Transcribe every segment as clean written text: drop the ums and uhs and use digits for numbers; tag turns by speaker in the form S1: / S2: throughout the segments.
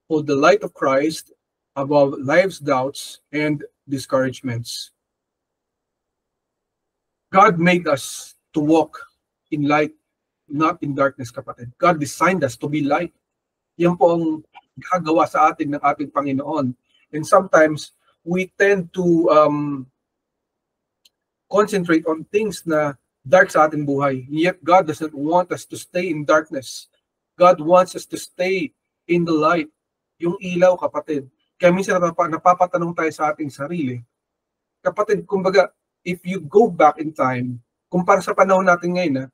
S1: hold the light of Christ above life's doubts and discouragements. God made us to walk in light, not in darkness, kapatid. God designed us to be light. Yan po ang gagawa sa atin ng ating Panginoon. And sometimes, we tend to concentrate on things na dark sa ating buhay. Yet, God doesn't want us to stay in darkness. God wants us to stay in the light. Yung ilaw, kapatid. Kaya minsan napapatanong tayo sa ating sarili. Kapatid, kumbaga, if you go back in time, kumpara sa panahon natin ngayon,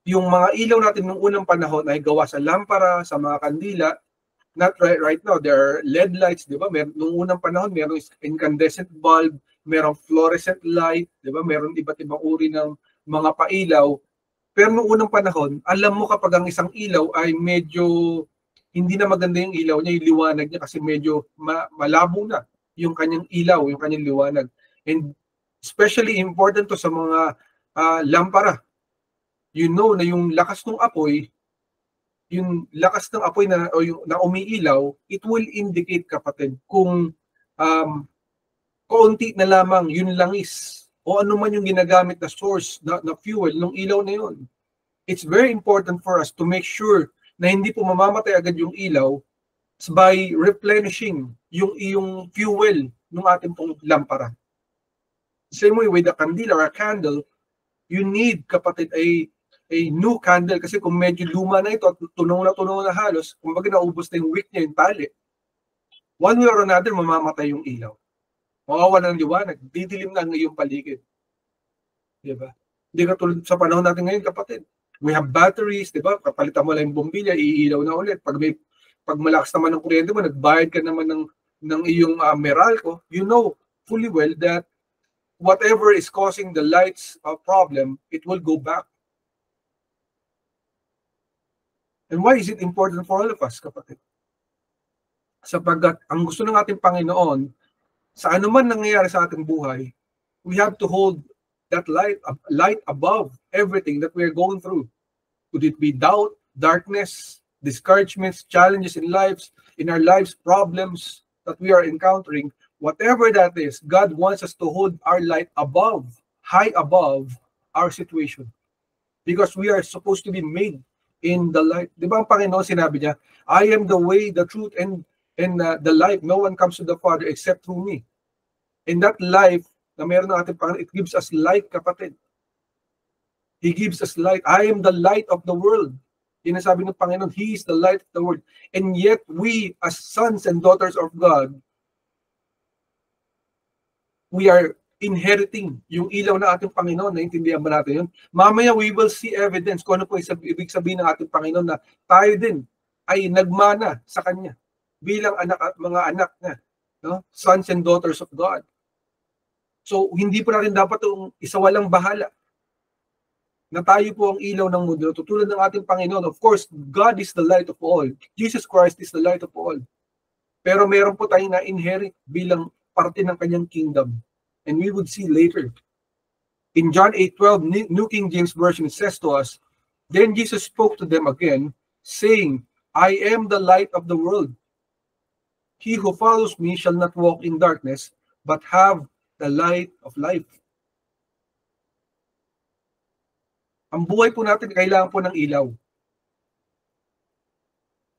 S1: yung mga ilaw natin nung unang panahon ay gawa sa lampara, sa mga kandila. Not right now, there are LED lights, di ba? Nung unang panahon, merong incandescent bulb, merong fluorescent light, di ba? Meron iba't ibang uri ng mga pailaw. Pero nung unang panahon, alam mo kapag ang isang ilaw ay medyo hindi na maganda yung ilaw niya, yung liwanag niya kasi medyo malabo na yung kanyang ilaw, yung kanyang liwanag. And especially important to sa mga lampara. You know na yung lakas ng apoy, yung lakas ng apoy na umiilaw, it will indicate, kapatid, kung kaunti na lamang yun langis o ano man yung ginagamit na source na fuel ng ilaw na yun. It's very important for us to make sure na hindi po mamamatay agad yung ilaw by replenishing yung fuel ng ating pong lampara. Same way with a candle or a candle, you need, kapatid, a new candle kasi kung medyo luma na ito at tunaw na halos, kumbaga naubos na yung wick niya, yung tali, one way or another, mamamatay yung ilaw. Mawawalan ng liwanag, didilim na ang iyong paligid. Diba? Hindi katulad sa panahon natin ngayon, kapatid. We have batteries, diba? Kapalitan mo lang yung bombilya, iilaw na ulit. Pag malakas naman ang kuryente mo, nagbayad ka naman ng iyong Meralco, you know fully well that whatever is causing the lights problem, it will go back. And why is it important for all of us, kapatid? Sapagkat ang gusto ng ating Panginoon, sa anuman nangyayari sa ating buhay, we have to hold that light above everything that we are going through. Could it be doubt, darkness, discouragements, challenges in our lives, problems that we are encountering, whatever that is, God wants us to hold our light above, high above our situation. Because we are supposed to be made in the light. Di ba ang Panginoon sinabi niya, I am the way, the truth, and the life. No one comes to the Father except through me. And that life na meron ng ating Panginoon, it gives us light, kapatid. He gives us light. I am the light of the world. Sinasabi ng Panginoon, He is the light of the world. And yet we, as sons and daughters of God, we are inheriting yung ilaw na ating Panginoon. Naintindihan ba natin yun? Mamaya we will see evidence kung ano po ibig sabihin ng ating Panginoon na tayo din ay nagmana sa Kanya bilang anak at mga anak niya, no? Sons and daughters of God. So, hindi po natin dapat itong isawalang bahala na tayo po ang ilaw ng mundo. Tutulad ng ating Panginoon. Of course, God is the light of all. Jesus Christ is the light of all. Pero meron po tayong na-inherit bilang parte ng Kanyang kingdom. And we would see later. In John 8:12, New King James Version says to us, Then Jesus spoke to them again, saying, I am the light of the world. He who follows me shall not walk in darkness, but have the light of life. Ang buhay po natin, kailangan po ng ilaw.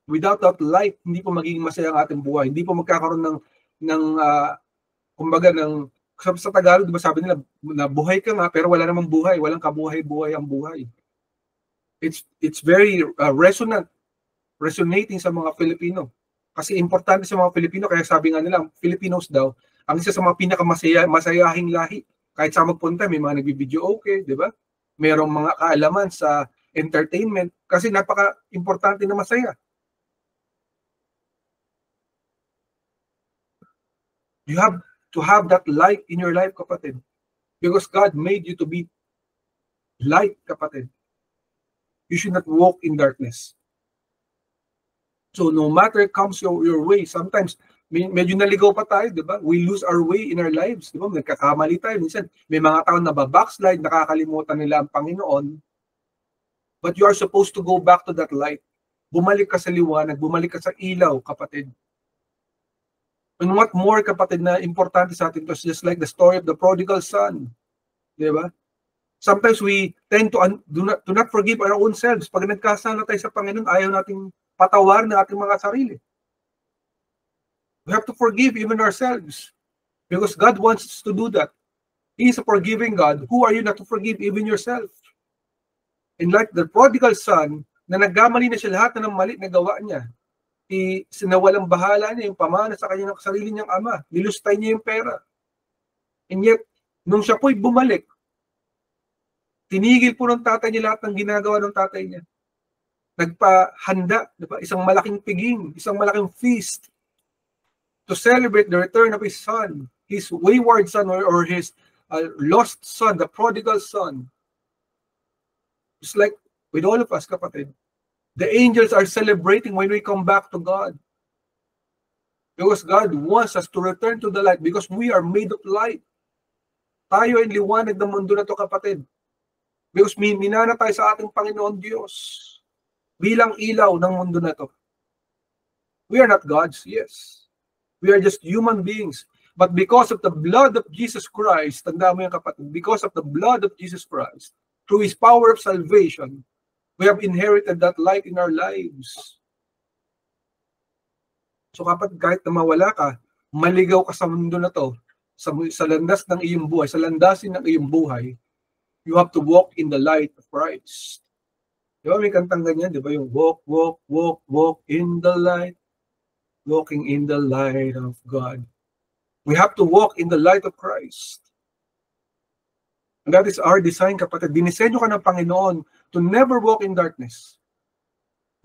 S1: Without that light, hindi po magiging masaya ang ating buhay. Hindi po magkakaroon kumbaga sa Tagalog, di ba sabi nila, na buhay ka nga, pero wala namang buhay. Walang kabuhay-buhay ang buhay. It's very resonating sa mga Filipino. Kasi importante sa mga Filipino, kaya sabi nga nila, Filipinos daw, ang isa sa mga pinakamasayahing lahi. Kahit sa magpunta, may mga nagbibideo okay, di ba? Merong mga kaalaman sa entertainment kasi napaka-importante na masaya. You have to have that light in your life, kapatid. Because God made you to be light, kapatid. You should not walk in darkness. So no matter comes your way, sometimes medyo naligaw pa tayo, di ba? We lose our way in our lives, di ba? Nagkakamali tayo. Minsan, may mga tao na backslide, nakakalimutan nila ang Panginoon. But you are supposed to go back to that light. Bumalik ka sa liwanag, bumalik ka sa ilaw, kapatid. And what more, kapatid, na importante sa atin, it's just like the story of the prodigal son. Di ba? Sometimes we tend to not forgive our own selves. Pag nagkasala tayo sa Panginoon, ayaw nating patawarin ang ating mga sarili. We have to forgive even ourselves because God wants us to do that. He is a forgiving God. Who are you not to forgive even yourself? And like the prodigal son, na nagkamali na siya lahat ng mali na gawa niya, sinawalang bahala niya yung pamana sa kanyang sarili niyang ama. Nilustay niya yung pera. And yet, nung siya po'y bumalik, tinigil po ng tatay niya lahat ng ginagawa ng tatay niya. Nagpahanda, diba? Isang malaking piging, isang malaking feast to celebrate the return of his son, his wayward son or his lost son, the prodigal son. Just like with all of us, kapatid. The angels are celebrating when we come back to God. Because God wants us to return to the light because we are made of light. Tayo ay liwanag ng mundo na to, kapatid. Because minana tayo sa ating Panginoon Diyos bilang ilaw ng mundo na to. We are not gods, yes. We are just human beings. But because of the blood of Jesus Christ, tanda mo yan, kapatid, because of the blood of Jesus Christ, through His power of salvation, we have inherited that light in our lives. So kapag kahit na mawala ka, maligaw ka sa mundo na to, sa landas ng iyong buhay, sa landasin ng iyong buhay, you have to walk in the light of Christ. Di ba may kantang ganyan? Di ba yung walk, walk, walk, walk in the light, walking in the light of God. We have to walk in the light of Christ. And that is our design, kapatid. Dinisenyo ka ng Panginoon to never walk in darkness.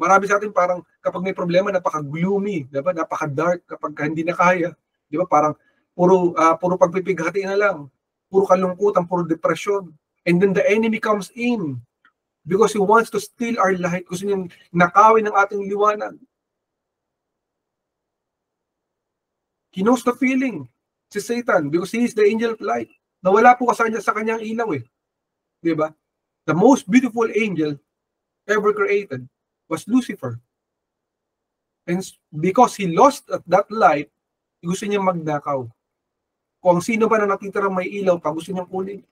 S1: Marami sa atin parang kapag may problema, napaka-gloomy, diba? Napaka-dark kapag hindi na kaya. Diba? Parang puro pagpipighati na lang. Puro kalungkutan, puro depression. And then the enemy comes in because he wants to steal our light. Gusto niya nakawin ng ating liwanag. He knows the feeling, si Satan, because he is the angel of light. Nawala po kasi sa kanyang ilaw eh. Diba? The most beautiful angel ever created was Lucifer. And because he lost that light, gusto niya magnakaw. Kung sino ba na natitirang may ilaw pa, gusto niyang kunin.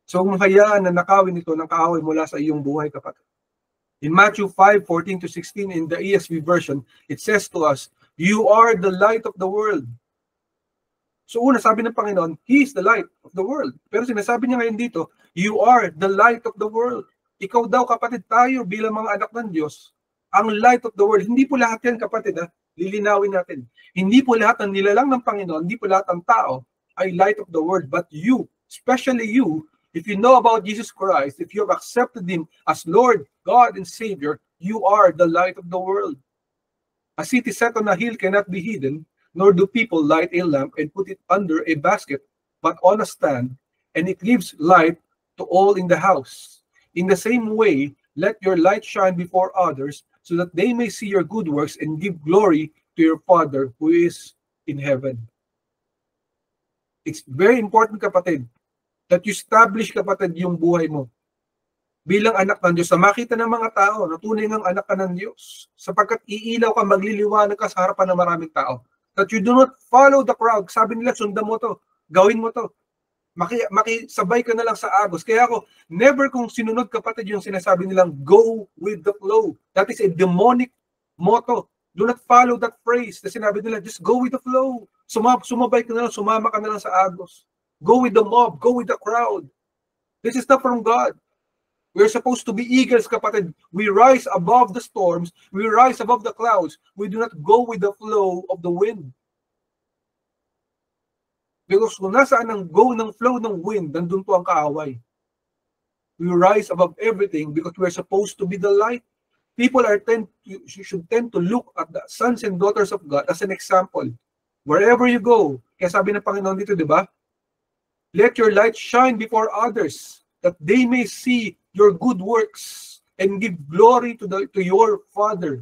S1: So kung hayaan na nakawin ito ng kaaway mula sa iyong buhay, kapatid. In Matthew 5:14-16 in the ESV version, it says to us, you are the light of the world. So una, sabi ng Panginoon, He is the light of the world. Pero sinasabi niya ngayon dito, you are the light of the world. Ikaw daw, kapatid, tayo bilang mga anak ng Diyos, ang light of the world. Hindi po lahat yan, kapatid, ha? Lilinawin natin. Hindi po lahat ng nilalang ng Panginoon, hindi po lahat ng tao ay light of the world. But you, especially you, if you know about Jesus Christ, if you have accepted Him as Lord, God, and Savior, you are the light of the world. A city set on a hill cannot be hidden, nor do people light a lamp and put it under a basket, but on a stand, and it gives light to all in the house. In the same way, let your light shine before others, so that they may see your good works and give glory to your Father who is in heaven. It's very important, kapatid, that you establish, kapatid, yung buhay mo bilang anak ng Diyos, na makita ng mga tao na tunay ng anak ka ng Diyos, sapagkat iilaw ka, magliliwanag ka sa harapan ng maraming tao. That you do not follow the crowd. Sabi nila, sundan mo to, gawin mo to. Makisabay ka na lang sa agos. Kaya ako, never kung sinunod, kapatid, yung sinasabi nilang, go with the flow. That is a demonic motto. Do not follow that phrase na sinabi nila, just go with the flow. Sumabay ka na lang, sumama ka na lang sa agos. Go with the mob, go with the crowd. This is not from God. We're supposed to be eagles, kapatid. We rise above the storms. We rise above the clouds. We do not go with the flow of the wind. Because kung nasaan ang go ng flow ng wind, nandun po ang kaaway. We rise above everything because we're supposed to be the light. People should tend to look at the sons and daughters of God as an example. Wherever you go, kaya sabi ng Panginoon dito, di ba? Let your light shine before others, that they may see your good works and give glory to your Father.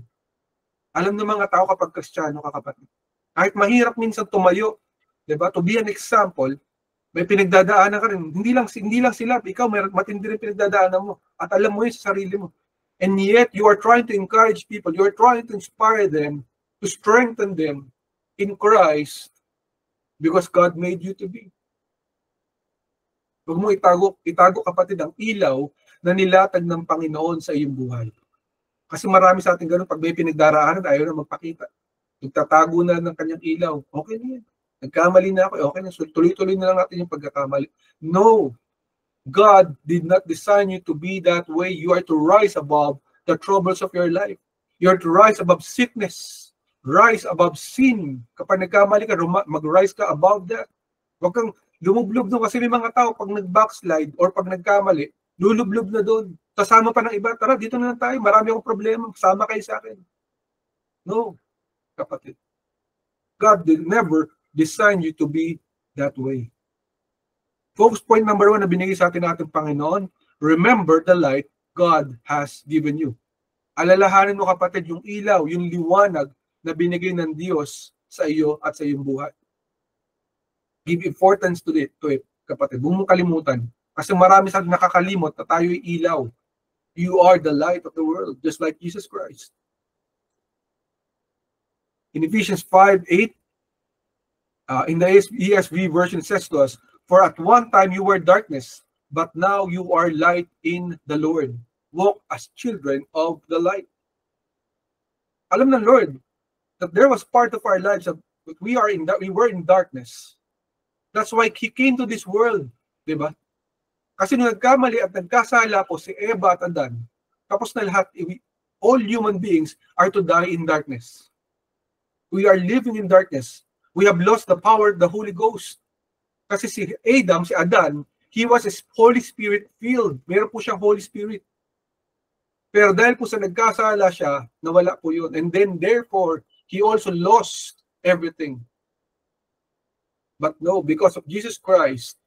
S1: Alam ng mga tao kapag Kristiyano ka, kapatid, kahit mahirap minsan tumayo, diba? To be an example, may pinagdadaanan ka rin. Hindi lang sila, ikaw may matindi rin pinagdadaanan mo. At alam mo yun sa sarili mo. And yet, you are trying to encourage people. You are trying to inspire them, to strengthen them in Christ because God made you to be. Huwag mo itago kapatid ang ilaw na nilatag ng Panginoon sa iyong buhay. Kasi marami sa atin ganun, pag may pinagdaraanan, ayaw na magpakita. Nagtatago na ng kanyang ilaw. Okay na yan. Nagkamali na ako. Okay na. So, tuloy-tuloy na lang natin yung pagkakamali. No. God did not design you to be that way. You are to rise above the troubles of your life. You are to rise above sickness. Rise above sin. Kapag nagkamali ka, mag-rise ka above that. Huwag kang lumublob doon kasi may mga tao pag nag-backslide or pag nagkamali, lulublob na doon. Kasama pa ng iba, tara, dito na lang tayo. Marami akong problema. Kasama kayo sa akin. No, kapatid. God did never design you to be that way. Focus point number 1 na binigay sa atin natin Panginoon, remember the light God has given you. Alalahanin mo kapatid yung ilaw, yung liwanag na binigay ng Diyos sa iyo at sa iyong buhay. Give importance to it kapatid. Huwag mong kalimutan. Kasi marami sa nakakalimot na tayo'y ilaw. You are the light of the world, just like Jesus Christ. In Ephesians 5:8, in the ESV version says to us, for at one time you were darkness, but now you are light in the Lord. Walk as children of the light. Alam ng Lord that there was part of our lives that we were in darkness. That's why He came to this world, di ba? Kasi nung nagkamali at nagkasala po si Eva at Adan, tapos na lahat, all human beings are to die in darkness. We are living in darkness. We have lost the power of the Holy Ghost. Kasi si Adam, si Adan, he was a Holy Spirit filled. Meron po siyang Holy Spirit. Pero dahil po sa nagkasala siya, nawala po yun. And then therefore, he also lost everything. But no, because of Jesus Christ,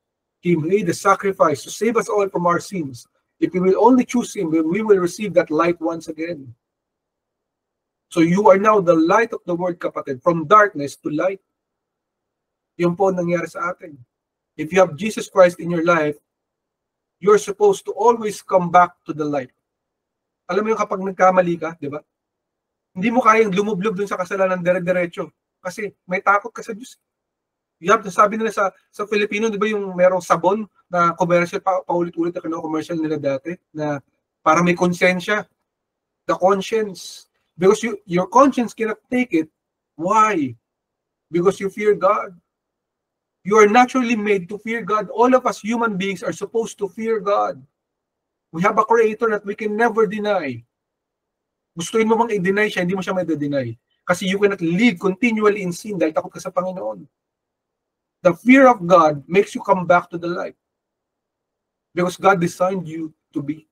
S1: He made the sacrifice to save us all from our sins. If we will only choose Him, we will receive that light once again. So you are now the light of the world, kapatid, from darkness to light. Yun po nangyari sa atin. If you have Jesus Christ in your life, you're supposed to always come back to the light. Alam mo yung kapag nagkamali ka, di ba? Hindi mo kayang lumublob dun sa kasalanan dire-diretso. Kasi may takot ka sa Diyos. You have to, sabi nila sa Filipino, di ba yung merong sabon na commercial, paulit-ulit na commercial nila dati, na para may konsensya. The conscience. Because your conscience cannot take it. Why? Because you fear God. You are naturally made to fear God. All of us human beings are supposed to fear God. We have a Creator that we can never deny. Gustuin mo bang i-deny siya, hindi mo siya may deny. Kasi you cannot live continually in sin dahil takot ka sa Panginoon. The fear of God makes you come back to the light. Because God designed you to be.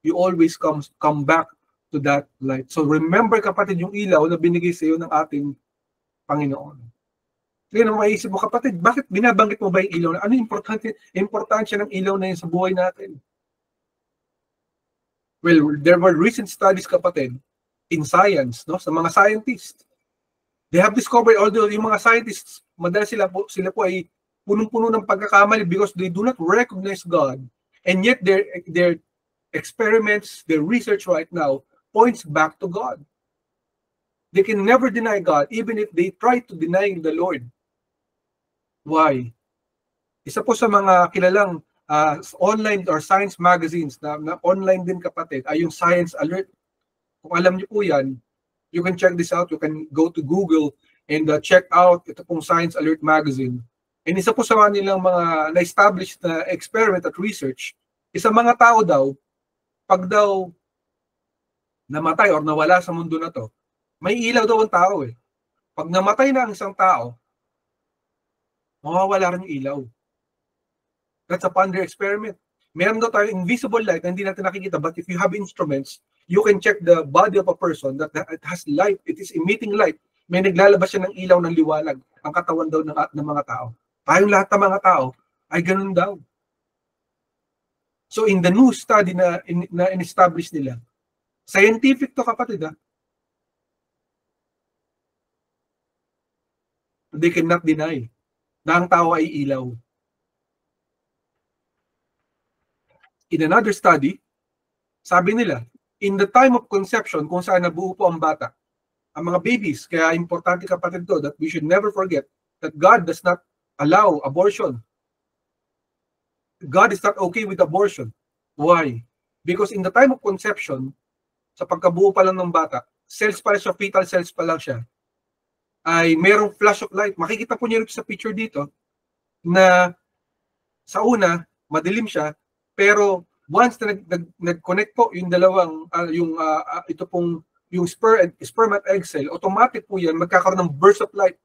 S1: You always come back to that light. So remember kapatid yung ilaw na binigay sa iyo ng ating Panginoon. Kaya naman maisip mo, kapatid, bakit binabanggit mo ba yung ilaw? Ano yung importansya ng ilaw na yun sa buhay natin? Well, there were recent studies, kapatid, in science, no? Sa mga scientists. They have discovered, although yung mga scientists, madalas sila po ay punong-puno ng pagkakamali because they do not recognize God. And yet their experiments, their research right now points back to God. They can never deny God, even if they try to deny the Lord. Why? Isa po sa mga kilalang online or science magazines na online din kapatid ay yung Science Alert. Kung alam niyo po yan, you can check this out. You can go to Google and check out ito pong Science Alert magazine. And isa po sa nilang mga na-established na experiment at research, isa mga tao daw, pag daw namatay or nawala sa mundo na to, may ilaw daw ang tao eh. Pag namatay na ang isang tao, mawawala rin yung ilaw. That's upon their experiment. Meron daw tayo invisible light na hindi natin nakikita, but if you have instruments, you can check the body of a person that it has light, it is emitting light. May naglalabas siya ng ilaw ng liwanag, ang katawan daw ng mga tao. Tayong lahat ng mga tao ay ganun daw. So in the new study na in-establish nila, scientific to kapatid ha, they cannot deny na ang tao ay ilaw. In another study, sabi nila, In the time of conception, kung saan nabuo po ang bata, ang mga babies, kaya importante kapatid to, that we should never forget that God does not allow abortion. God is not okay with abortion. Why? Because in the time of conception, sa pagkabuo pa lang ng bata, cells pa lang siya, fetal cells pa lang siya, ay merong flash of light. Makikita po niyo sa picture dito na sa una, madilim siya, pero once na nag-connect po yung dalawang, ito pong yung sperm at egg cell, automatic po yan, magkakaroon ng burst of light.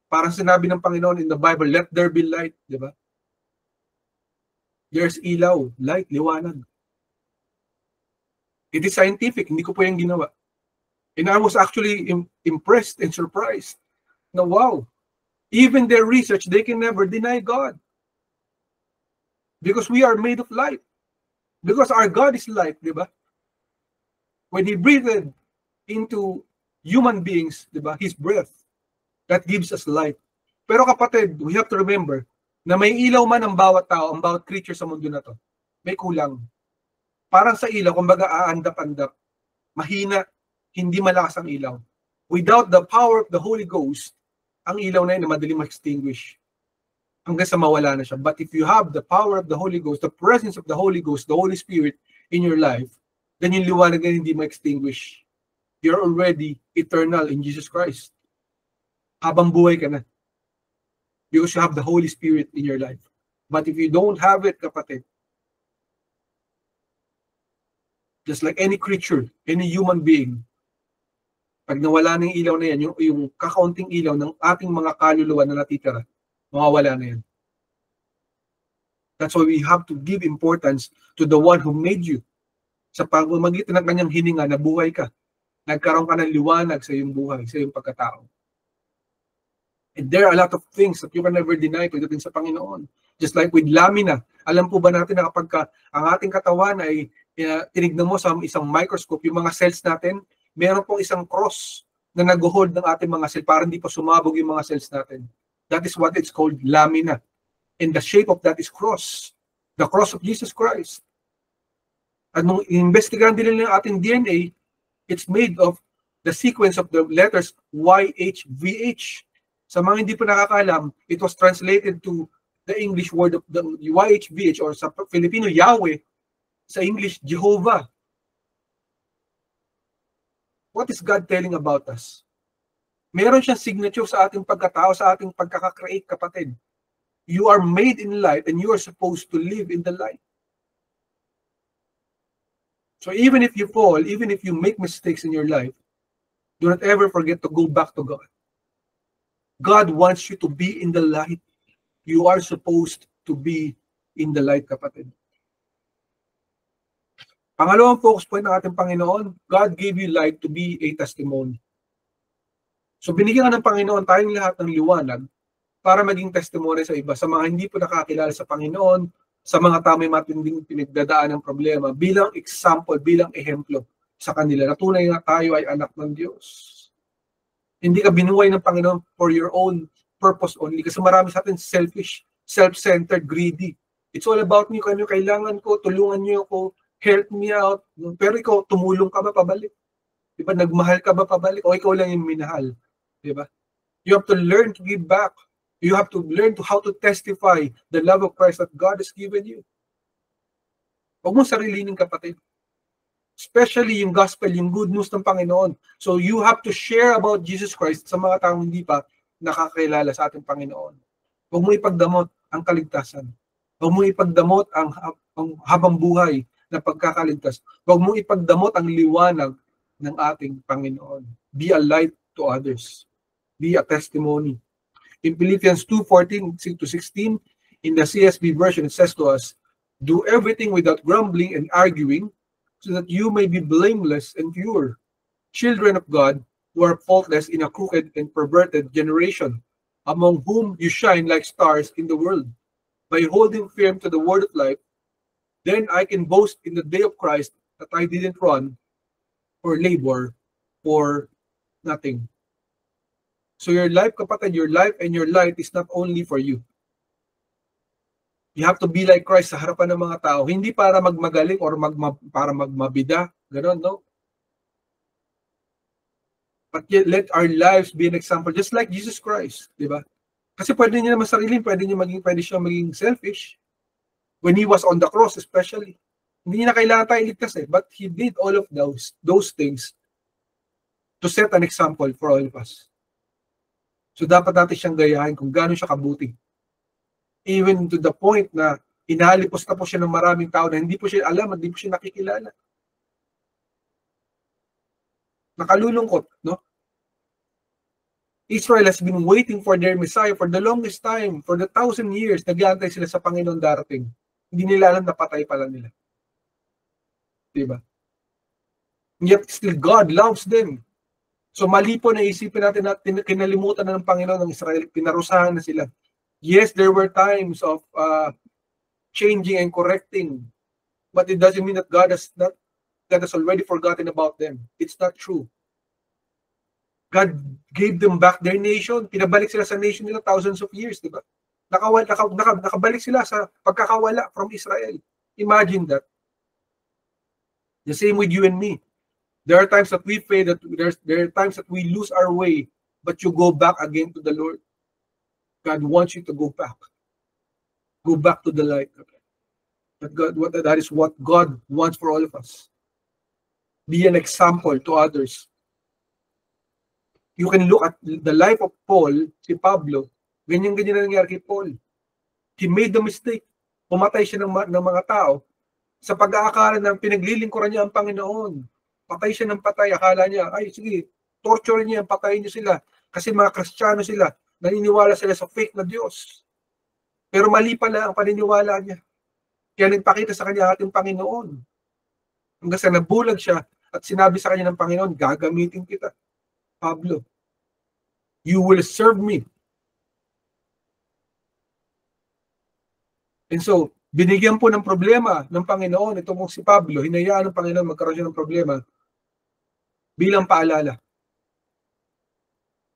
S1: Parang sinabi ng Panginoon in the Bible, let there be light, di ba? There's ilaw, light, liwanag. It is scientific, hindi ko po yung ginawa. And I was actually impressed and surprised na wow, even their research, they can never deny God. Because we are made of light. Because our God is light, di ba? When He breathed into human beings, di ba, His breath, that gives us light. Pero kapatid, we have to remember na may ilaw man ang bawat tao, ang bawat creature sa mundo na to. May kulang. Parang sa ilaw, kumbaga aandap-andap, mahina, hindi malakas ang ilaw. Without the power of the Holy Ghost, ang ilaw na yun na madaling ma-extinguish. Hanggang sa mawala na siya. But if you have the power of the Holy Ghost, the presence of the Holy Ghost, the Holy Spirit in your life, then yung liwanag na hindi ma-extinguish. You're already eternal in Jesus Christ. Habang buhay ka na. Because you have the Holy Spirit in your life. But if you don't have it, kapatid, just like any creature, any human being, pag nawala na yung ilaw na yan, yung kakaunting ilaw ng ating mga kaluluwa na natitira, mawawala na yan. That's why we have to give importance to the one who made you. Sa pamamagitan ng kanyang hininga na buhay ka, nagkaroon ka ng liwanag sa iyong buhay, sa iyong pagkatao. And there are a lot of things that you can never deny pagdating sa Panginoon. Just like with lamina, alam po ba natin na kapag ang ating katawan ay tinignan mo sa isang microscope, yung mga cells natin, meron pong isang cross na nag-hold ng ating mga cells para hindi pa sumabog yung mga cells natin. That is what it's called, lamina. And the shape of that is cross. The cross of Jesus Christ. At nung investigahan din nila yung ating DNA, it's made of the sequence of the letters YHVH. Sa mga hindi pa nakakalam, it was translated to the English word of the YHVH or sa Filipino, Yahweh, sa English, Jehovah. What is God telling about us? Meron siyang signature sa ating pagkatao, sa ating pagkakakreate, kapatid. You are made in light and you are supposed to live in the light. So even if you fall, even if you make mistakes in your life, do not ever forget to go back to God. God wants you to be in the light. You are supposed to be in the light, kapatid. Pangalawang focus point ng ating Panginoon, God gave you light to be a testimony. So binigyan ka ng Panginoon tayong lahat ng liwanag para maging testimony sa iba, sa mga hindi po nakakilala sa Panginoon, sa mga tamay matinding pinagdadaan ng problema, bilang example, bilang ehemplo sa kanila. Natunay nga tayo ay anak ng Diyos. Hindi ka binuhay ng Panginoon for your own purpose only. Kasi marami sa atin selfish, self-centered, greedy. It's all about me. Kung ano kailangan ko, tulungan niyo ako, help me out. Pero ikaw, tumulong ka ba pabalik? Diba? Nagmahal ka ba pabalik? O ikaw lang yung minahal? Diba? You have to learn to give back. You have to learn to how to testify the love of Christ that God has given you. Huwag mong sarilinin, kapatid. Especially yung gospel, yung good news ng Panginoon. So you have to share about Jesus Christ sa mga taong hindi pa nakakilala sa ating Panginoon. Huwag mo ipagdamot ang kaligtasan. Huwag mo ipagdamot ang habang buhay na pagkakaligtas. Huwag mo ipagdamot ang liwanag ng ating Panginoon. Be a light to others. Be a testimony. In Philippians 2:14-16, in the CSB version, it says to us, do everything without grumbling and arguing, so that you may be blameless and pure, children of God who are faultless in a crooked and perverted generation, among whom you shine like stars in the world. By holding firm to the word of life, then I can boast in the day of Christ that I didn't run or labor for nothing. So your life, kapatid, your life and your light is not only for you. You have to be like Christ sa harapan ng mga tao. Hindi para magmagaling or para magmabida. Ganon, no? But yet, let our lives be an example, just like Jesus Christ. Di ba? Kasi pwede niya naman sarili, pwede siya maging selfish. When he was on the cross, especially. Hindi niya na kailangan tayo iligtas eh. But he did all of those things to set an example for all of us. So dapat natin siyang gayahin kung gaano siya kabuti. Even to the point na inalipos na po siya ng maraming tao na hindi po siya alam at hindi po siya nakikilala. Nakalulungkot, no? Israel has been waiting for their Messiah for the longest time, for the 1,000 years. Nag-aantay sila sa Panginoon darating. Hindi nila alam na patay pala nila. Diba? Yet still God loves them. So mali po na isipin natin na kinalimutan na ng Panginoon ng Israel, pinarusahan na sila. Yes, there were times of changing and correcting, but it doesn't mean that God has already forgotten about them. It's not true. God gave them back their nation. Pinabalik sila sa nation nila thousands of years, di ba? Nakabalik sila sa pagkakawala from Israel. Imagine that. The same with you and me. There are times that we fail, there are times that we lose our way, but you go back again to the Lord. God wants you to go back. Go back to the light. That is what God wants for all of us. Be an example to others. You can look at the life of Paul, si Pablo, ganyan-ganyan na nangyari kay Paul. He made the mistake. Pumatay siya ng mga tao sa pag-aakala na pinaglilingkuran niya ang Panginoon. Patay siya ng patay. Akala niya, ay sige, torture niya, patayin niyo sila. Kasi mga Kristiyano sila, naniniwala sila sa fake na Diyos. Pero mali pala ang paniniwala niya. Kaya nagpakita sa kanya ating Panginoon. Hanggang sa nabulag siya at sinabi sa kanya ng Panginoon, gagamitin kita. Pablo, you will serve me. And so, binigyan po ng problema ng Panginoon, ito pong si Pablo, hinayaan ng Panginoon magkaroon siya ng problema bilang paalala.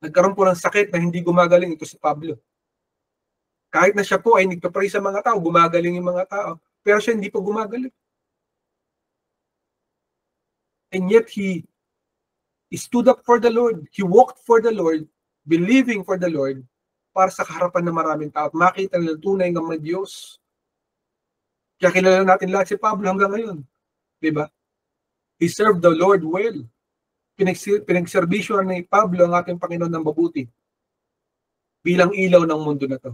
S1: Nagkaroon po ng sakit na hindi gumagaling ito si Pablo. Kahit na siya po ay nagpapray sa mga tao, gumagaling yung mga tao, pero siya hindi po gumagaling. And yet he stood up for the Lord. He walked for the Lord, believing for the Lord, para sa harapan ng maraming tao at makita nila tunay ng mga Diyos. Kaya kilala natin lahat si Pablo hanggang ngayon. Diba? He served the Lord well. Pinagserbisyo ni Pablo ang ating Panginoon ng mabuti bilang ilaw ng mundo na to.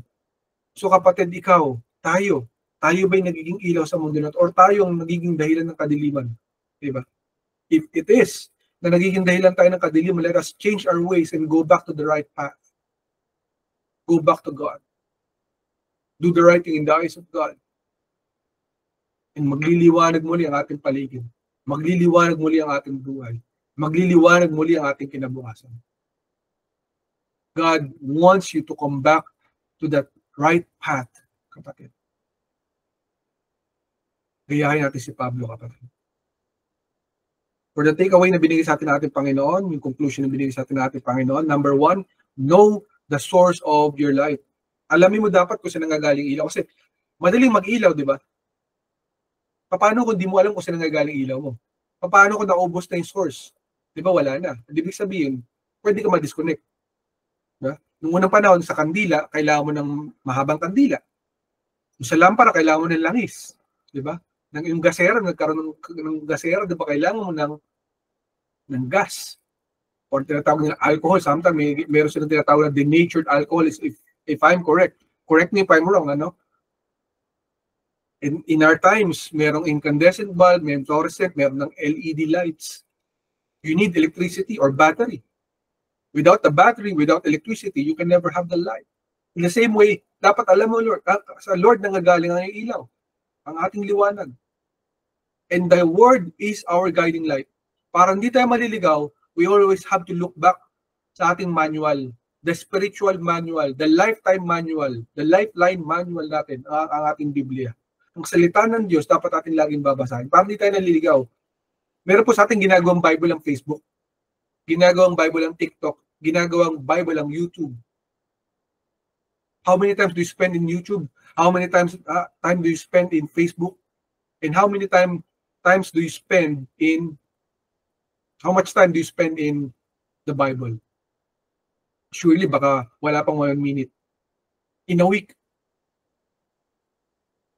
S1: So kapatid, ikaw, tayo ba'y nagiging ilaw sa mundo na to? Or tayo ang nagiging dahilan ng kadiliman? Diba? If it is na nagiging dahilan tayo ng kadiliman, let us change our ways and go back to the right path. Go back to God. Do the right thing in the eyes of God. And magliliwanag muli ang ating paligid. Magliliwanag muli ang ating buhay. Magliliwanag muli ang ating kinabukasan. God wants you to come back to that right path, kapatid. Gayahin natin si Pablo, kapatid. For the takeaway na binigay sa atin Panginoon, yung conclusion na binigay sa atin Panginoon, number 1, know the source of your light. Alamin mo dapat kung saan nanggagaling ilaw. Kasi madaling mag-ilaw, di ba? Paano kung di mo alam kung saan nanggagaling ilaw mo? Paano kung naubos na yung source? Di ba wala na? Ibig sabihin, pwede ka ma-disconnect. Diba? Noong unang panahon, sa kandila, kailangan mo ng mahabang kandila. Sa lampara, kailangan mo ng langis. Di ba? Yung gasera, nagkaroon ng gasera, di ba kailangan mo ng gas? Or tinatawag ng alcohol. Sometimes, meron silang tinatawag na denatured alcohol, if I'm correct. Correct me if I'm wrong, ano? In our times, merong incandescent bulb, merong fluorescent, meron ng LED lights. You need electricity or battery. Without the battery, without electricity, you can never have the light. In the same way, dapat alam mo, Lord, sa Lord nangagaling ang ilaw, ang ating liwanag. And the Word is our guiding light. Para hindi tayo maliligaw, we always have to look back sa ating manual, the spiritual manual, the lifetime manual, the lifeline manual natin, ang ating Biblia. Ang salita ng Diyos, dapat ating laging babasahin. Para hindi tayo naliligaw. Meron po sa ating ginagawang Bible ang Facebook, ginagawang Bible ang TikTok, ginagawang Bible ang YouTube. How many times do you spend in YouTube? How many times time do you spend in Facebook? And how many times do you spend in, how much time do you spend in the Bible? Surely baka wala pang 1 minute. In a week.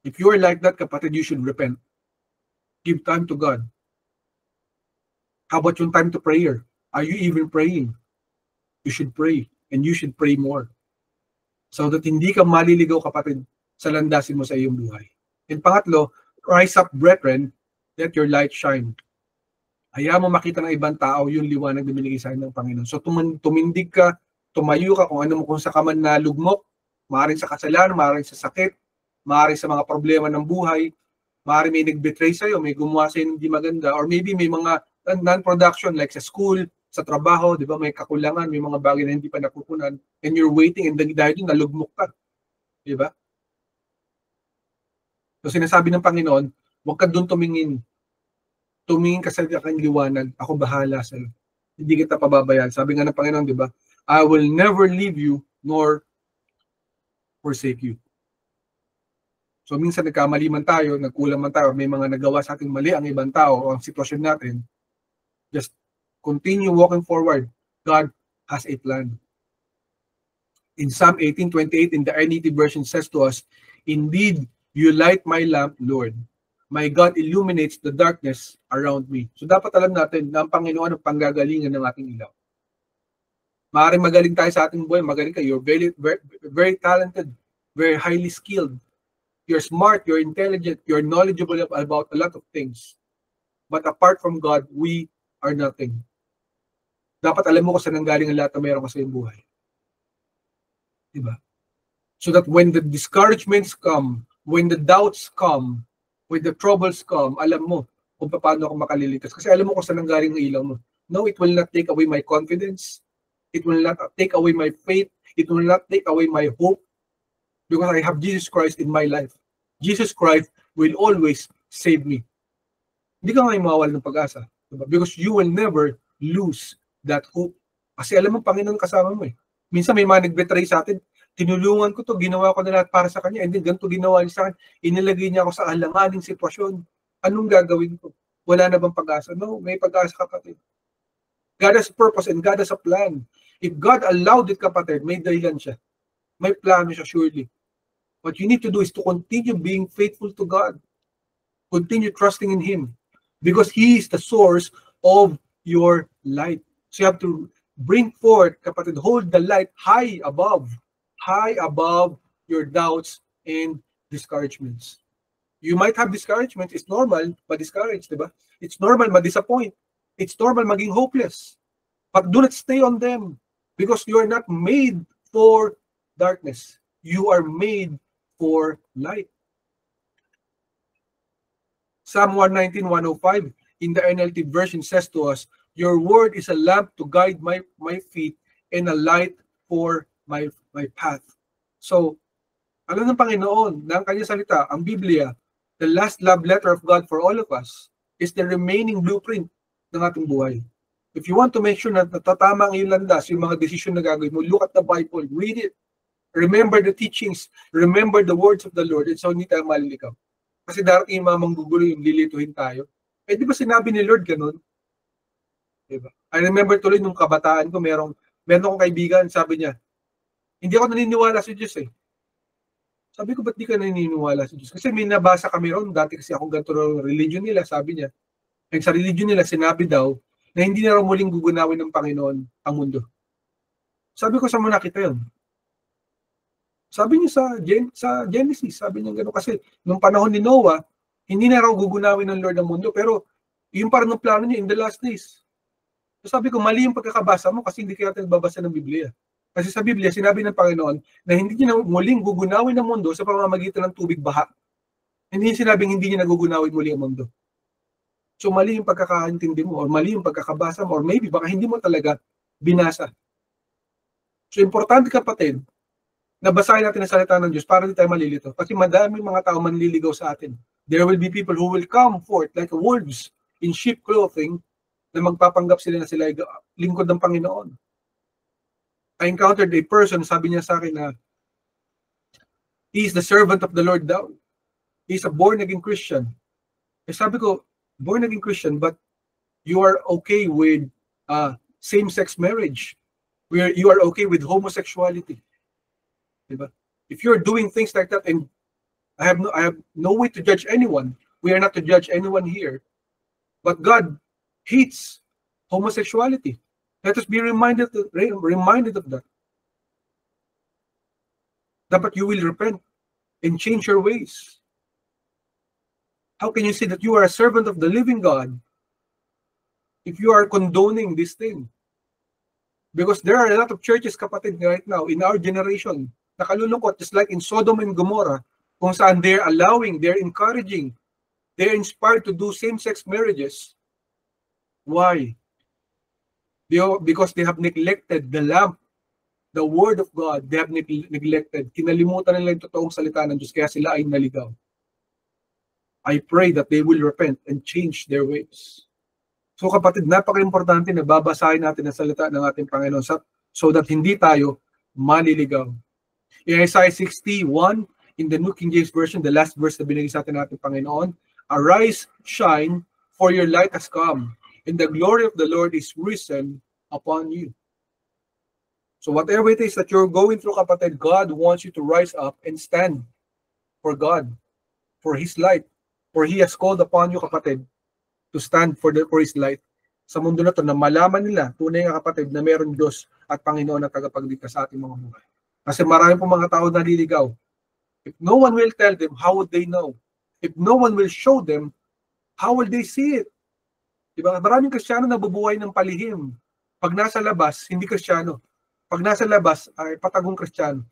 S1: If you are like that, kapatid, you should repent. Give time to God. How about yung time to prayer? Are you even praying? You should pray. And you should pray more. So that hindi ka maliligaw, kapatid, sa landasin mo sa iyong buhay. And pangatlo, rise up, brethren, let your light shine. Hayaan mo makita ng ibang tao yung liwanag na binigay sa ng Panginoon. So tumindig ka, tumayo ka kung sa ka man nalugmok, maaaring sa kasalanan, maaaring sa sakit, maaaring sa mga problema ng buhay, maaaring may nag-betray sa'yo, may gumawa sa'yo hindi maganda, or maybe may mga non-production like sa school, sa trabaho, di ba, may kakulangan, may mga bagay na hindi pa nakukunan, and you're waiting, and dahil doon, nalugmok ka. Di ba? So sinasabi ng Panginoon, huwag ka doon tumingin. Tumingin ka sa aking liwanag, ako bahala sa'yo. Hindi kita pababayaan. Sabi nga ng Panginoon, di ba, I will never leave you nor forsake you. So minsan nagkamali man tayo, nagkulang man tayo, may mga nagawa sa ating mali ang ibang tao o ang sitwasyon natin, just continue walking forward. God has a plan. In Psalm 18:28, in the NET version says to us, indeed, you light my lamp, Lord. My God illuminates the darkness around me. So dapat alam natin na ang Panginoon ang panggagalingan ng ating ilaw. Maaaring magaling tayo sa ating buhay, magaling ka, you're very, very, very talented, very highly skilled. You're smart, you're intelligent, you're knowledgeable about a lot of things. But apart from God, we are nothing. Dapat alam mo kung saan nanggaling ang lahat na mayroon ka sa iyong buhay. Diba? So that when the discouragements come, when the doubts come, when the troubles come, alam mo kung paano ako makalilitas. Kasi alam mo kung saan nanggaling ang ilaw mo. No, it will not take away my confidence. It will not take away my faith. It will not take away my hope. Because I have Jesus Christ in my life. Jesus Christ will always save me. Hindi ka ngayon mawawala ng pag-asa. Diba? Because you will never lose that hope. Kasi alam mo, Panginoon kasama mo eh. Minsan may mga nag-betray sa atin, tinulungan ko to, ginawa ko na lahat para sa kanya, and then ganito ginawa niya sa akin, inilagay niya ako sa alanganing sitwasyon. Anong gagawin ko? Wala na bang pag-asa? No, may pag-asa, kapatid. God has purpose and God has a plan. If God allowed it, kapatid, may dahilan siya. May plano siya, surely. What you need to do is to continue being faithful to God. Continue trusting in Him. Because He is the source of your light. So you have to bring forth, kapatid, hold the light high above your doubts and discouragements. You might have discouragements. It's normal, ma-discourage, diba? It's normal, ma-disappoint. It's normal, maging hopeless. But do not stay on them. Because you are not made for darkness. You are made for light. Psalm 119:105 in the NLT version says to us, your word is a lamp to guide my feet and a light for my path. So, alam ng Panginoon na ang kanyang salita, ang Biblia, the last love letter of God for all of us, is the remaining blueprint ng ating buhay. If you want to make sure na natatama ang iyong landas, yung mga desisyon na gagawin mo, look at the Bible, read it. Remember the teachings, remember the words of the Lord, and so hindi tayo malilikaw. Kasi darating yung mga manggugulo yung lilituhin tayo. Eh di ba sinabi ni Lord ganun? Diba? I remember tuloy nung kabataan ko, meron akong kaibigan, sabi niya, hindi ako naniniwala sa Diyos eh. Sabi ko, ba't di ka naniniwala sa Diyos? Kasi may nabasa kami ron, dati kasi akong ganito ng religion nila, sabi niya. And sa religion nila, sinabi daw, na hindi na raw muling gugunawin ng Panginoon ang mundo. Sabi ko, saan mo nakita yun? Sabi niya sa Genesis, sabi niya gano'n. Kasi nung panahon ni Noah, hindi na raw gugunawin ng Lord ang mundo. Pero yung parang ng plano niya in the last days. So sabi ko, mali yung pagkakabasa mo kasi hindi kaya nagbabasa ng Biblia. Kasi sa Biblia, sinabi ng Panginoon na hindi niya muling gugunawin ang mundo sa pamamagitan ng tubig baha. Hindi sinabing hindi niya nagugunawin muli ang mundo. So mali yung pagkakaintindi mo or mali yung pagkakabasa mo or maybe baka hindi mo talaga binasa. So importante, kapatid, na basahin natin ang salita ng Diyos para hindi tayo malilito. Kasi madaming mga tao manliligaw sa atin. There will be people who will come forth like wolves in sheep clothing na magpapanggap sila na sila lingkod ng Panginoon. I encountered a person, sabi niya sa akin na He is the servant of the Lord daw. He's a born-again Christian. Eh sabi ko, born-again Christian, but you are okay with same-sex marriage. Where you are okay with homosexuality. Diba? If you're doing things like that, and I have no way to judge anyone. We are not to judge anyone here. But God hates homosexuality. Let us be reminded of that. Dapat you will repent and change your ways. How can you say that you are a servant of the living God if you are condoning this thing? Because there are a lot of churches, kapatid, right now, in our generation, nakalulungkot, just like in Sodom and Gomorrah, kung saan they're allowing, they're encouraging, they're inspired to do same-sex marriages. Why? Because they have neglected the lamp, the word of God. They have neglected. Kinalimutan nila yung totoong salita ng Diyos, kaya sila ay naligaw. I pray that they will repent and change their ways. So kapatid, napaka-importante na babasahin natin ang salita ng ating Panginoon so that hindi tayo maliligaw. In Isaiah 61, in the New King James Version, the last verse na binigay sa atin ng ating Panginoon, "Arise, shine, for your light has come, and the glory of the Lord is risen upon you." So whatever it is that you're going through, kapatid, God wants you to rise up and stand for God, for His light. For He has called upon you, kapatid, to stand for His light. Sa mundo na ito, na malaman nila, tunay nga kapatid, na meron Diyos at Panginoon na tagapagligtas sa ating mga buhay. Kasi marami pong mga tao naliligaw. If no one will tell them, how would they know? If no one will show them, how will they see it? Diba? Maraming Kristiyano nabubuhay ng palihim. Pag nasa labas, hindi Kristiyano. Pag nasa labas, ay patagong Kristiyano.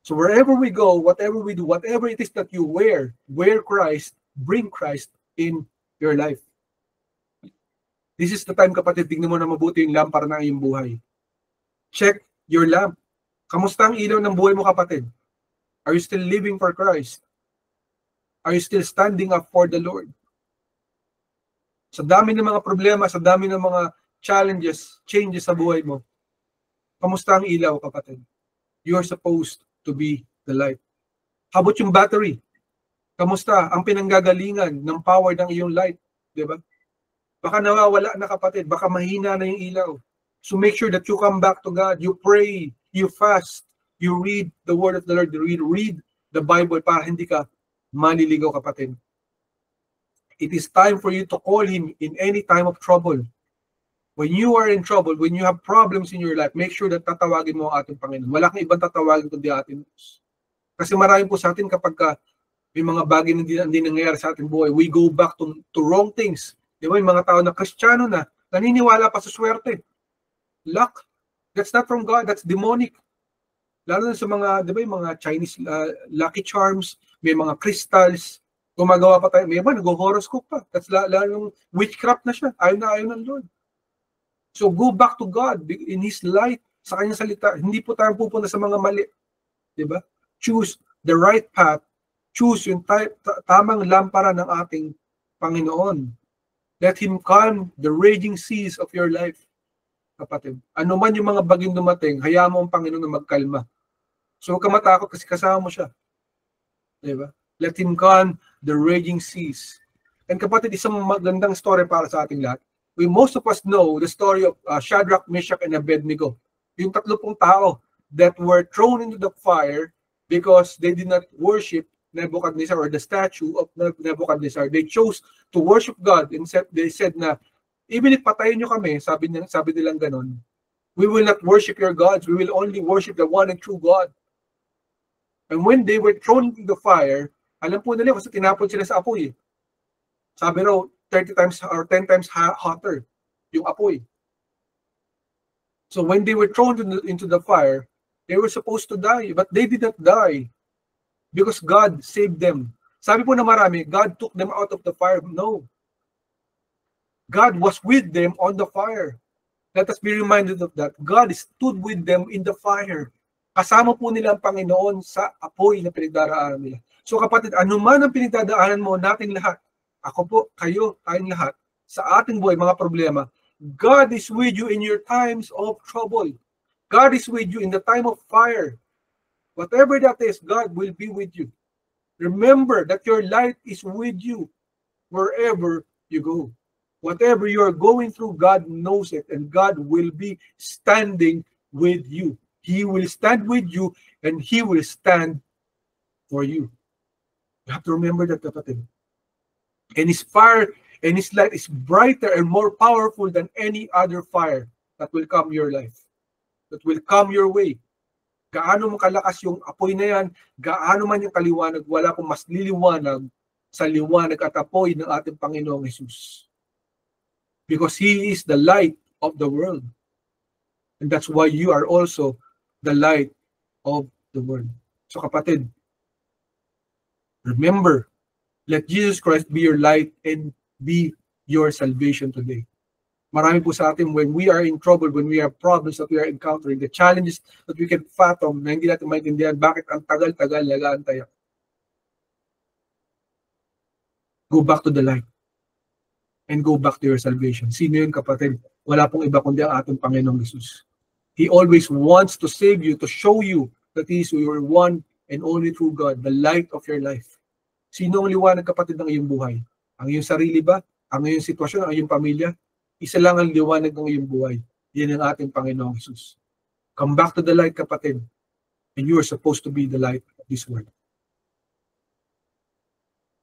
S1: So wherever we go, whatever we do, whatever it is that you wear Christ, bring Christ in your life. This is the time, kapatid, tingnan mo na mabuti yung lampara ng iyong buhay. Check your lamp. Kamusta ang ilaw ng buhay mo, kapatid? Are you still living for Christ? Are you still standing up for the Lord? Sa dami ng mga problema, sa dami ng mga challenges, changes sa buhay mo, kamusta ang ilaw, kapatid? You are supposed to be the light. How about yung battery? Kamusta ang pinanggagalingan ng power ng iyong light? Diba? Baka nawawala na, kapatid. Baka mahina na yung ilaw. So make sure that you come back to God. You pray. You fast. You read the word of the Lord. You read the Bible para hindi ka maliligaw, kapatid. It is time for you to call Him in any time of trouble. When you are in trouble, when you have problems in your life, make sure that tatawagin mo ang ating Panginoon. Wala kang ibang tatawagin kundi ating Diyos. Kasi marami po sa atin kapag may mga bagay na hindi nangyayari sa ating buhay, we go back to wrong things. Di ba? Yung mga tao na Kristiyano na, naniniwala pa sa swerte. Luck. That's not from God. That's demonic. Lalo na sa mga, di ba, yung mga Chinese lucky charms, may mga crystals, gumagawa pa tayo. May iba, nag-horoscope pa. That's lalo yung witchcraft na siya. Ayaw ng Lord. So go back to God in His light, sa Kanyang salita. Hindi po tayo pupunta sa mga mali. Di ba? Choose the right path. Choose yung tamang lampara ng ating Panginoon. Let Him calm the raging seas of your life, kapatid. Ano man yung mga bagyong dumating, hayaan mo ang Panginoon na magkalma. So huwag ka matakot kasi kasama mo siya. Diba? Let Him calm the raging seas. And kapatid, isang magandang story para sa ating lahat. Most of us know the story of Shadrach, Meshach, and Abednego. Yung 30 tao that were thrown into the fire because they did not worship Nebuchadnezzar or the statue of Nebuchadnezzar. They chose to worship God and they said na, even if patayin nyo kami, sabi nilang ganon, we will not worship your gods. We will only worship the one and true God. And when they were thrown into the fire, alam po nila kasi tinapon sila sa apoy. Sabi raw, 30 times or 10 times hotter yung apoy. So when they were thrown into the fire, they were supposed to die, but they did not die. Because God saved them. Sabi po na marami, God took them out of the fire. No. God was with them on the fire. Let us be reminded of that. God stood with them in the fire. Kasama po nila ang Panginoon sa apoy na pinagdaraanan nila. So kapatid, anuman ang pinagdadaanan mo, nating lahat, ako po, kayo, tayong lahat, sa ating buhay, mga problema, God is with you in your times of trouble. God is with you in the time of fire. Whatever that is, God will be with you. Remember that your light is with you wherever you go. Whatever you are going through, God knows it, and God will be standing with you. He will stand with you, and He will stand for you. You have to remember that, kapatid. And His fire and His light is brighter and more powerful than any other fire that will come your life, that will come your way. Gaano mo kalakas yung apoy na yan, gaano man yung kaliwanag, wala pong mas liliwanag sa liwanag at apoy ng ating Panginoong Jesus. Because He is the light of the world. And that's why you are also the light of the world. So kapatid, remember, let Jesus Christ be your light and be your salvation today. Marami po sa atin, when we are in trouble, when we have problems that we are encountering, the challenges that we can fathom na hindi natin maintindihan, bakit ang tagal-tagal nag-aantay. Go back to the light and go back to your salvation. Sino yun, kapatid? Wala pong iba kundi ang ating Panginoong Jesus. He always wants to save you, to show you that He is your one and only true God, the light of your life. Sino ang liwanag, kapatid, ng iyong buhay? Ang iyong sarili ba? Ang iyong sitwasyon? Ang iyong pamilya? Isa lang ang liwanag ng iyong buhay. Yan ang ating Panginoong Jesus. Come back to the light, kapatid. And you are supposed to be the light of this world.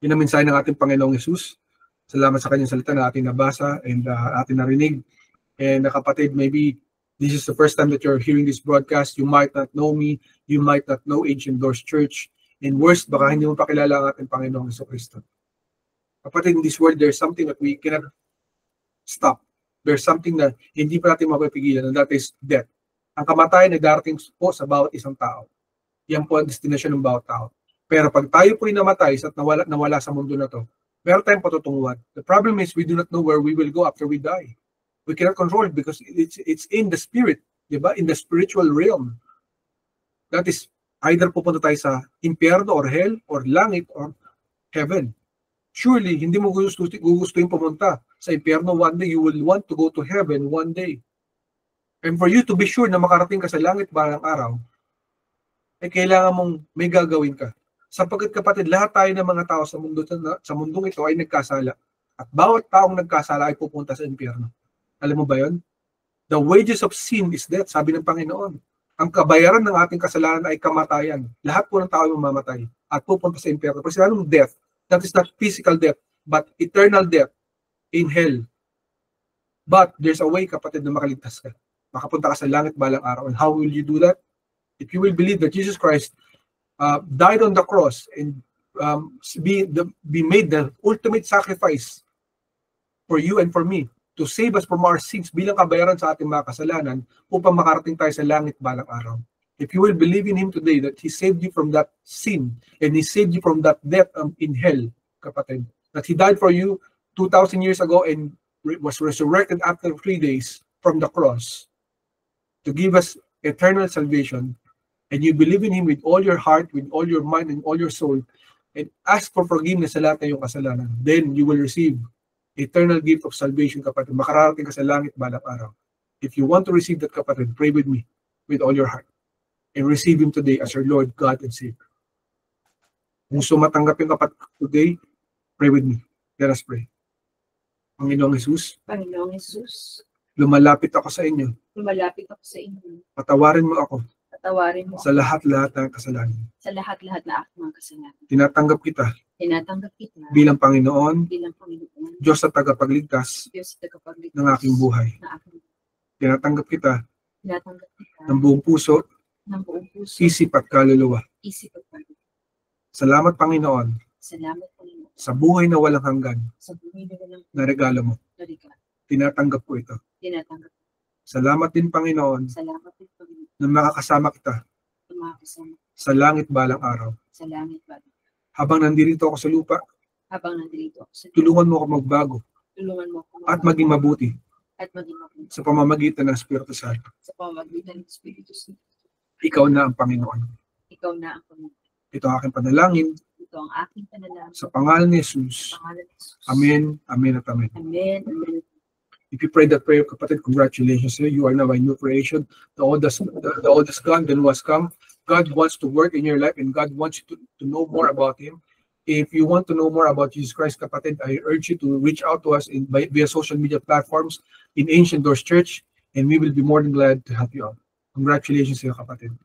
S1: Yan ang mensahe ng ating Panginoong Jesus. Salamat sa kanyang salita na ating nabasa and ating narinig. And kapatid, maybe this is the first time that you're hearing this broadcast. You might not know me. You might not know Ancient Doors Church. And worst, baka hindi mo pakilala ang ating Panginoong Jesucristo. Kapatid, in this world, there's something that we cannot stop. There's something na hindi pa natin mapipigilan, and that is death. Ang kamatayan ay darating po sa bawat isang tao. Yan po ang destination ng bawat tao. Pero pag tayo po'y namatay at nawala sa mundo na to, meron tayong patutunguhan. The problem is we do not know where we will go after we die. We cannot control it because it's in the spirit, diba? In the spiritual realm. That is, either pupunta tayo sa impyerno or hell or langit or heaven. Surely, hindi mo gugustuhin pumunta sa impyerno one day. You will want to go to heaven one day. And for you to be sure na makarating ka sa langit balang araw, ay kailangan mong may gagawin ka. Sapagkat kapatid, lahat tayo ng mga tao sa mundong ito ay nagkasala. At bawat taong nagkasala ay pupunta sa impyerno. Alam mo ba yun? The wages of sin is death, sabi ng Panginoon. Ang kabayaran ng ating kasalanan ay kamatayan. Lahat po ng tao ay mamamatay at pupunta sa impyerno. Pag sinabi mong death, that is not physical death, but eternal death in hell. But there's a way, kapatid, na makaligtas ka. Makapunta ka sa langit balang araw. And how will you do that? If you will believe that Jesus Christ died on the cross and be made the ultimate sacrifice for you and for me to save us from our sins bilang kabayaran sa ating mga kasalanan upang makarating tayo sa langit balang araw. If you will believe in Him today that He saved you from that sin and He saved you from that death in hell, kapatid, that He died for you 2,000 years ago and was resurrected after 3 days from the cross to give us eternal salvation, and you believe in Him with all your heart, with all your mind, and all your soul, and ask for forgiveness sa lahat ng iyong kasalanan, then you will receive eternal gift of salvation, kapatid. Makararating ka sa langit balang araw. If you want to receive that, kapatid, pray with me with all your heart. And receive Him today as your Lord, God, and Savior. Kung sumatanggap yung kapatid today, pray with me. Let us pray. Panginoong Jesus, lumalapit ako sa inyo. Patawarin mo ako. Sa lahat-lahat ng kasalanan. Tinatanggap kita. Bilang Panginoon. Diyos at tagapagligtas. Ng aking buhay. Tinatanggap kita. Ng buong puso. Isip at kaluluwa. Salamat, Panginoon. Sa buhay na walang hanggan. Na regalo mo. Tinatanggap ko ito. Salamat din, Panginoon. Na makakasama kita. Sa langit balang araw. Habang nandito ako sa lupa. Tulungan mo ako magbago. At maging mabuti. Sa pamamagitan ng Espiritu Santo. Ikaw na ang Panginoon. Ito ang aking panalangin. Sa pangalan ni Jesus. Amen, amen at amen. If you prayed that prayer, kapatid, congratulations to you. You are now a new creation. The old has gone, the new has come. God wants to work in your life and God wants you to know more about Him. If you want to know more about Jesus Christ, kapatid, I urge you to reach out to us via social media platforms in Ancient Doors Church, and we will be more than glad to help you out. Congratulations, kapatid.